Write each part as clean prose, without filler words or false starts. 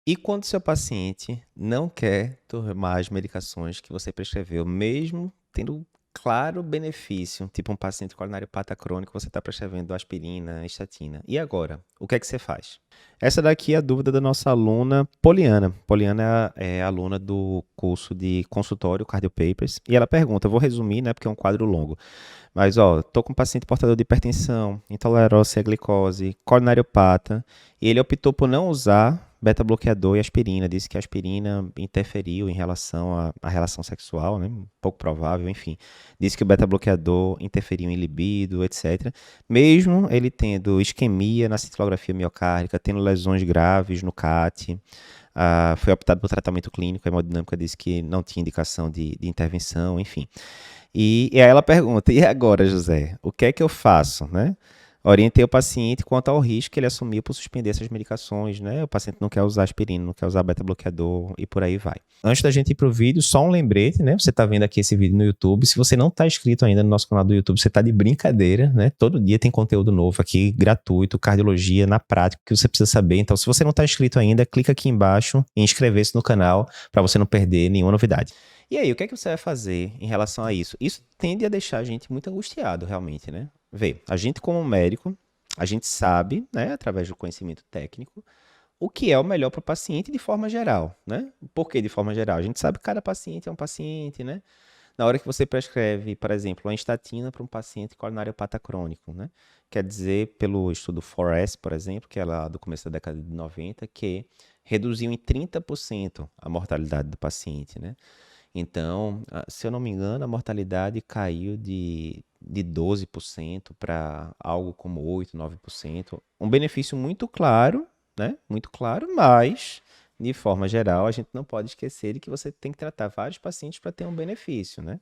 E quando seu paciente não quer tomar as medicações que você prescreveu, mesmo tendo claro benefício, tipo um paciente coronariopata crônico, você está prescrevendo aspirina, estatina. E agora? O que é que você faz? Essa daqui é a dúvida da nossa aluna Poliana. Poliana é aluna do curso de consultório Cardio Papers. E ela pergunta, eu vou resumir, né, porque é um quadro longo. Mas, ó, tô com um paciente portador de hipertensão, intolerância à glicose, coronariopata, e ele optou por não usar beta-bloqueador e aspirina. Disse que a aspirina interferiu em relação à relação sexual, né? Pouco provável, enfim. Disse que o beta-bloqueador interferiu em libido, etc. Mesmo ele tendo isquemia na cintilografia miocárdica, tendo lesões graves no CAT, foi optado por tratamento clínico, a hemodinâmica disse que não tinha indicação de intervenção, enfim. E aí ela pergunta, e agora, José, o que é que eu faço, né? Orientei o paciente quanto ao risco que ele assumiu por suspender essas medicações, né? O paciente não quer usar aspirina, não quer usar beta-bloqueador e por aí vai. Antes da gente ir pro vídeo, só um lembrete, né? Você tá vendo aqui esse vídeo no YouTube. Se você não tá inscrito ainda no nosso canal do YouTube, você tá de brincadeira, né? Todo dia tem conteúdo novo aqui, gratuito, cardiologia na prática, que você precisa saber. Então, se você não tá inscrito ainda, clica aqui embaixo em inscrever-se no canal para você não perder nenhuma novidade. E aí, o que é que você vai fazer em relação a isso? Isso tende a deixar a gente muito angustiado, realmente, né? Vê, a gente como médico, a gente sabe, né, através do conhecimento técnico, o que é o melhor para o paciente de forma geral, né? Por que de forma geral? A gente sabe que cada paciente é um paciente, né? Na hora que você prescreve, por exemplo, uma estatina para um paciente coronariopata crônico, né? Quer dizer, pelo estudo 4S, por exemplo, que é lá do começo da década de 90, que reduziu em 30% a mortalidade do paciente, né? Então, se eu não me engano, a mortalidade caiu de 12% para algo como 8, 9%. Um benefício muito claro, né? Muito claro, mas, de forma geral, a gente não pode esquecer de que você tem que tratar vários pacientes para ter um benefício, né?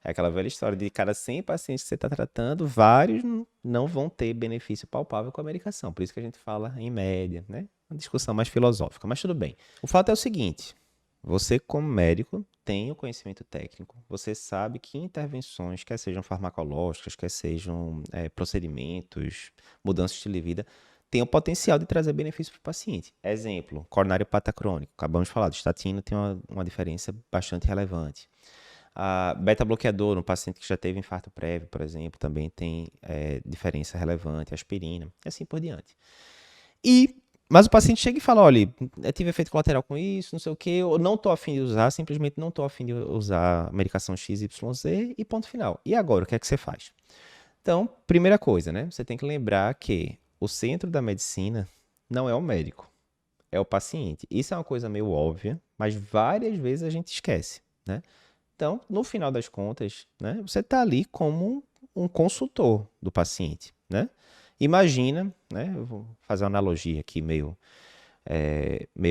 É aquela velha história de cada 100 pacientes que você está tratando, vários não vão ter benefício palpável com a medicação. Por isso que a gente fala em média, né? Uma discussão mais filosófica, mas tudo bem. O fato é o seguinte: você, como médico, tem o conhecimento técnico, você sabe que intervenções, quer sejam farmacológicas, quer sejam procedimentos, mudanças de estilo de vida, tem o potencial de trazer benefício para o paciente. Exemplo, coronariopata crônico. Acabamos de falar, do estatina tem uma diferença bastante relevante. A beta-bloqueador, no paciente que já teve infarto prévio, por exemplo, também tem diferença relevante. Aspirina, e assim por diante. Mas o paciente chega e fala, olha, eu tive efeito colateral com isso, não sei o quê, eu não tô afim de usar, simplesmente não tô afim de usar a medicação XYZ e ponto final. E agora, o que é que você faz? Então, primeira coisa, né? Você tem que lembrar que o centro da medicina não é o médico, é o paciente. Isso é uma coisa meio óbvia, mas várias vezes a gente esquece, né? Então, no final das contas, né, você está ali como um consultor do paciente, né? Imagina, né? Eu vou fazer uma analogia aqui meio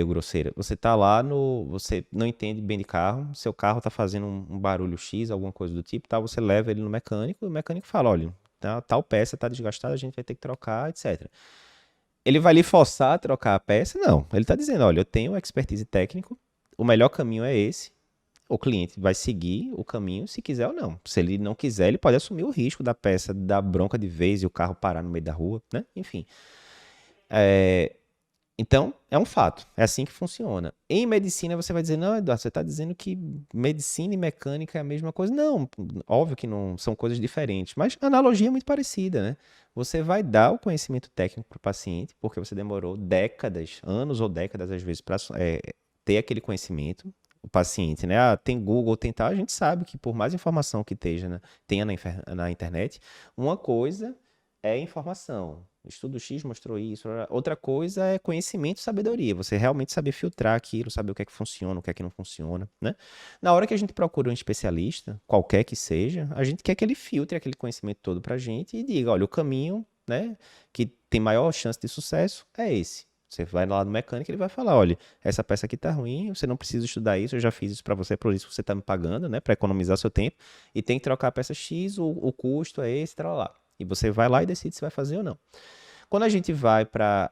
grosseira. Você está lá você não entende bem de carro, seu carro está fazendo um barulho X, alguma coisa do tipo, tal, você leva ele no mecânico, e o mecânico fala, olha, tal peça está desgastada, a gente vai ter que trocar, etc. Ele vai lhe forçar a trocar a peça? Não. Ele está dizendo, olha, eu tenho expertise técnico, o melhor caminho é esse, o cliente vai seguir o caminho se quiser ou não. Se ele não quiser, ele pode assumir o risco da peça dar bronca de vez e o carro parar no meio da rua, né? Enfim. Então, é um fato. É assim que funciona. Em medicina, você vai dizer, não, Eduardo, você está dizendo que medicina e mecânica é a mesma coisa. Não, óbvio que não são coisas diferentes, mas a analogia é muito parecida, né? Você vai dar o conhecimento técnico para o paciente, porque você demorou décadas, anos ou décadas, às vezes, para ter aquele conhecimento. O paciente, né? Tem Google, tem tal. A gente sabe que por mais informação que tenha na internet, uma coisa é informação. O estudo X mostrou isso. Outra coisa é conhecimento e sabedoria. Você realmente saber filtrar aquilo, saber o que é que funciona, o que é que não funciona, né? Na hora que a gente procura um especialista, qualquer que seja, a gente quer que ele filtre aquele conhecimento todo pra gente e diga, olha, o caminho, né, que tem maior chance de sucesso é esse. Você vai lá no mecânico, ele vai falar, olha, essa peça aqui tá ruim, você não precisa estudar isso, eu já fiz isso para você, por isso você tá me pagando, né, para economizar seu tempo, e tem que trocar a peça X, o custo é esse, tal lá. E você vai lá e decide se vai fazer ou não. Quando a gente vai para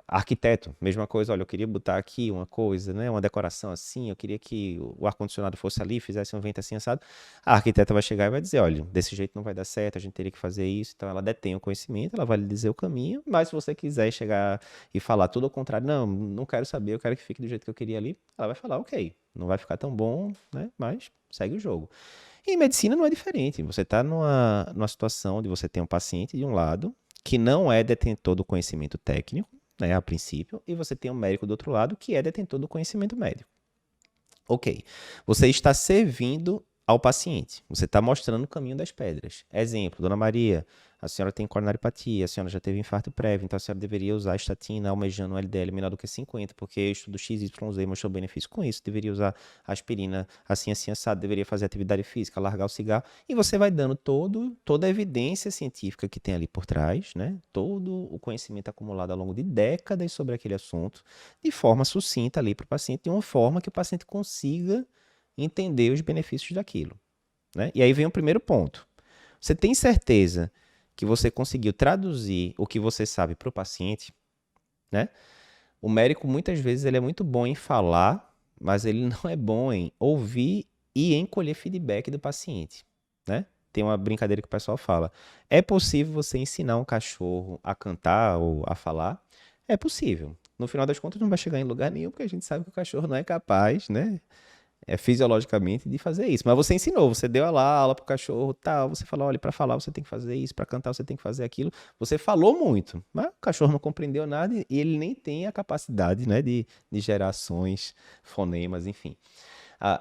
arquiteto, mesma coisa, olha, eu queria botar aqui uma coisa, né, uma decoração assim, eu queria que o ar-condicionado fosse ali, fizesse um vento assim assado. A arquiteta vai chegar e vai dizer, olha, desse jeito não vai dar certo, a gente teria que fazer isso. Então ela detém o conhecimento, ela vai lhe dizer o caminho, mas se você quiser chegar e falar tudo ao contrário, não, não quero saber, eu quero que fique do jeito que eu queria ali, ela vai falar, ok, não vai ficar tão bom, né, mas segue o jogo. E em medicina não é diferente. Você está numa situação onde você tem um paciente de um lado que não é detentor do conhecimento técnico, né, a princípio, e você tem um médico do outro lado que é detentor do conhecimento médico. Ok, você está servindo ao paciente, você está mostrando o caminho das pedras. Exemplo, Dona Maria, a senhora tem coronariopatia, a senhora já teve infarto prévio, então a senhora deveria usar a estatina almejando um LDL menor do que 50, porque o estudo XYZ mostrou benefício com isso, deveria usar aspirina assim, assim, assado, deveria fazer atividade física, largar o cigarro, e você vai dando toda a evidência científica que tem ali por trás, né? Todo o conhecimento acumulado ao longo de décadas sobre aquele assunto, de forma sucinta ali para o paciente, de uma forma que o paciente consiga entender os benefícios daquilo, né? E aí vem o primeiro ponto. Você tem certeza que você conseguiu traduzir o que você sabe para o paciente, né? O médico muitas vezes ele é muito bom em falar, mas ele não é bom em ouvir e em colher feedback do paciente, né? Tem uma brincadeira que o pessoal fala: é possível você ensinar um cachorro a cantar ou a falar? É possível. No final das contas, não vai chegar em lugar nenhum, porque a gente sabe que o cachorro não é capaz, né? Fisiologicamente de fazer isso. Mas você ensinou, você deu lá a aula pro cachorro, tal, você falou, olha, para falar você tem que fazer isso, para cantar você tem que fazer aquilo. Você falou muito, mas o cachorro não compreendeu nada e ele nem tem a capacidade, né, de gerar ações, fonemas, enfim.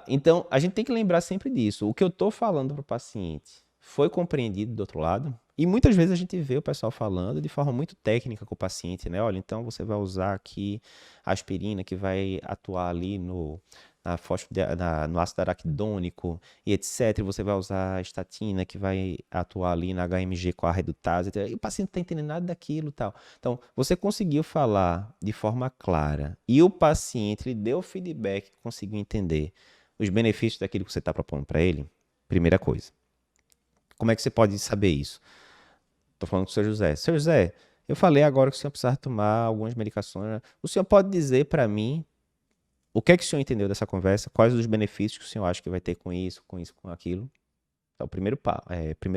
Então, a gente tem que lembrar sempre disso. O que eu estou falando para o paciente foi compreendido do outro lado? E muitas vezes a gente vê o pessoal falando de forma muito técnica com o paciente, né? Olha, então você vai usar aqui a aspirina que vai atuar ali no ácido araquidônico e etc. E você vai usar a estatina que vai atuar ali na HMG com a redutase, etc. E o paciente não está entendendo nada daquilo e tal. Então, você conseguiu falar de forma clara e o paciente lhe deu o feedback, conseguiu entender os benefícios daquilo que você está propondo para ele? Primeira coisa. Como é que você pode saber isso? Estou falando com o Sr. José. Sr. José, eu falei agora que o senhor precisa tomar algumas medicações, né? O senhor pode dizer para mim o que é que o senhor entendeu dessa conversa? Quais os benefícios que o senhor acha que vai ter com isso, com aquilo? É o primeiro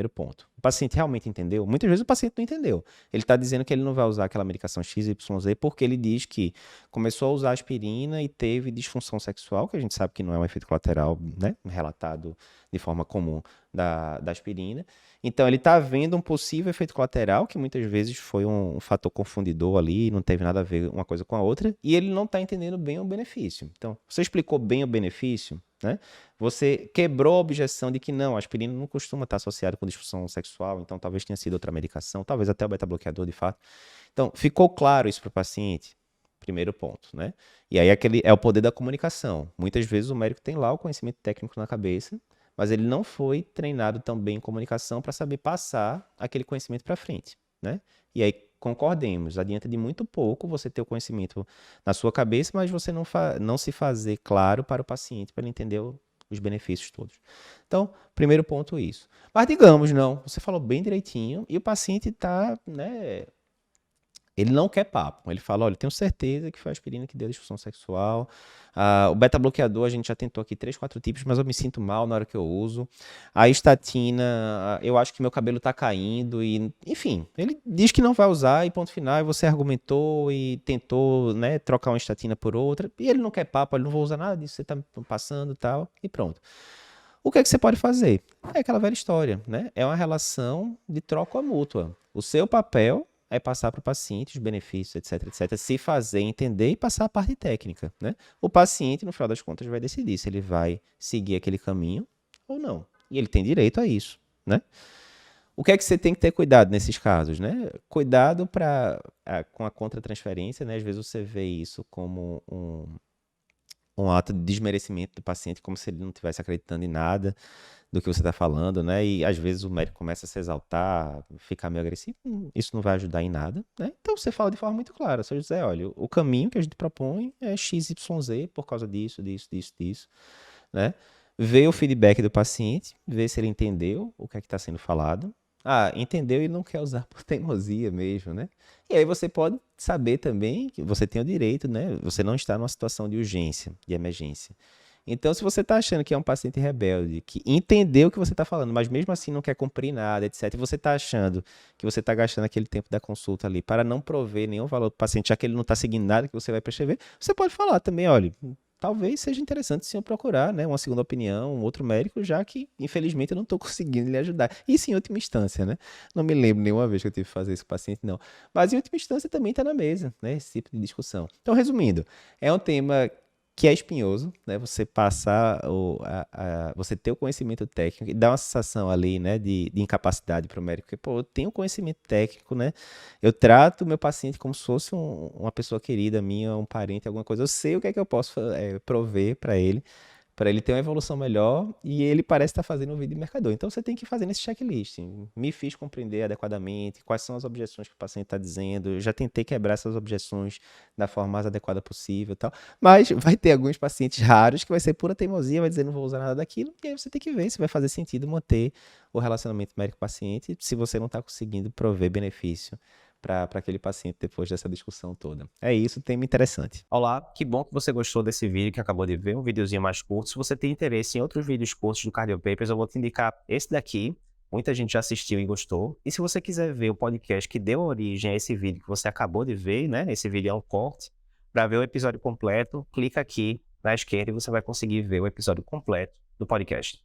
ponto. O paciente realmente entendeu? Muitas vezes o paciente não entendeu. Ele está dizendo que ele não vai usar aquela medicação XYZ porque ele diz que começou a usar aspirina e teve disfunção sexual, que a gente sabe que não é um efeito colateral, né, relatado de forma comum da aspirina. Então ele está vendo um possível efeito colateral, que muitas vezes foi um fator confundidor ali, não teve nada a ver uma coisa com a outra, e ele não está entendendo bem o benefício. Então, você explicou bem o benefício, né? Você quebrou a objeção de que não, a aspirina não costuma estar associada com disfunção sexual, então talvez tenha sido outra medicação, talvez até o beta-bloqueador de fato. Então, ficou claro isso para o paciente? Primeiro ponto, né? E aí aquele é o poder da comunicação. Muitas vezes o médico tem lá o conhecimento técnico na cabeça, mas ele não foi treinado tão bem em comunicação para saber passar aquele conhecimento para frente, né? E aí concordemos, adianta de muito pouco você ter o conhecimento na sua cabeça, mas você não se fazer claro para o paciente, para ele entender os benefícios todos. Então, primeiro ponto isso. Mas digamos, não, você falou bem direitinho e o paciente está, né, ele não quer papo. Ele fala, olha, tenho certeza que foi a aspirina que deu disfunção sexual. O beta-bloqueador, a gente já tentou aqui 3, 4 tipos, mas eu me sinto mal na hora que eu uso. A estatina, eu acho que meu cabelo tá caindo e, enfim, ele diz que não vai usar e ponto final. E você argumentou e tentou, né, trocar uma estatina por outra. E ele não quer papo, ele não vai usar nada disso, você tá passando e tal, e pronto. O que é que você pode fazer? É aquela velha história, né? É uma relação de troca mútua. O seu papel é passar para o paciente os benefícios, etc, etc, se fazer entender e passar a parte técnica, né? O paciente, no final das contas, vai decidir se ele vai seguir aquele caminho ou não. E ele tem direito a isso, né? O que é que você tem que ter cuidado nesses casos, né? Cuidado com a contratransferência, né? Às vezes você vê isso como um ato de desmerecimento do paciente, como se ele não estivesse acreditando em nada do que você está falando, né? E às vezes o médico começa a se exaltar, ficar meio agressivo, isso não vai ajudar em nada, né? Então você fala de forma muito clara, Sr. José, olha, o caminho que a gente propõe é XYZ por causa disso, disso, né? Vê o feedback do paciente, vê se ele entendeu o que é que está sendo falado, Ah, entendeu e não quer usar por teimosia mesmo, né? E aí você pode saber também que você tem o direito, né? Você não está numa situação de urgência, de emergência. Então, se você está achando que é um paciente rebelde, que entendeu o que você está falando, mas mesmo assim não quer cumprir nada, etc., e você está achando que você está gastando aquele tempo da consulta ali para não prover nenhum valor para o paciente, já que ele não está seguindo nada que você vai prescrever, você pode falar também, olha, talvez seja interessante sim eu procurar, né, uma segunda opinião, um outro médico, já que, infelizmente, eu não estou conseguindo lhe ajudar. Isso em última instância, né? Não me lembro nenhuma vez que eu tive que fazer isso com o paciente, não. Mas em última instância também está na mesa, né, esse tipo de discussão. Então, resumindo, é um tema que é espinhoso, né? Você passar você ter o conhecimento técnico e dá uma sensação ali, né, de incapacidade para o médico, porque, pô, eu tenho conhecimento técnico, né? Eu trato o meu paciente como se fosse uma pessoa querida minha, um parente, alguma coisa. Eu sei o que é que eu posso prover para ele ter uma evolução melhor e ele parece estar fazendo um vídeo de mercador. Então você tem que fazer esse checklist. Me fiz compreender adequadamente quais são as objeções que o paciente está dizendo. Eu já tentei quebrar essas objeções da forma mais adequada possível e tal. Mas vai ter alguns pacientes raros que vai ser pura teimosia, vai dizer não vou usar nada daquilo. E aí você tem que ver se vai fazer sentido manter o relacionamento médico-paciente se você não está conseguindo prover benefício para aquele paciente depois dessa discussão toda. É isso, tema interessante. Olá, que bom que você gostou desse vídeo que acabou de ver, um videozinho mais curto. Se você tem interesse em outros vídeos curtos do Cardio Papers, eu vou te indicar esse daqui. Muita gente já assistiu e gostou. E se você quiser ver o podcast que deu origem a esse vídeo que você acabou de ver, né? Esse vídeo é um corte. Para ver o episódio completo, clica aqui na esquerda e você vai conseguir ver o episódio completo do podcast.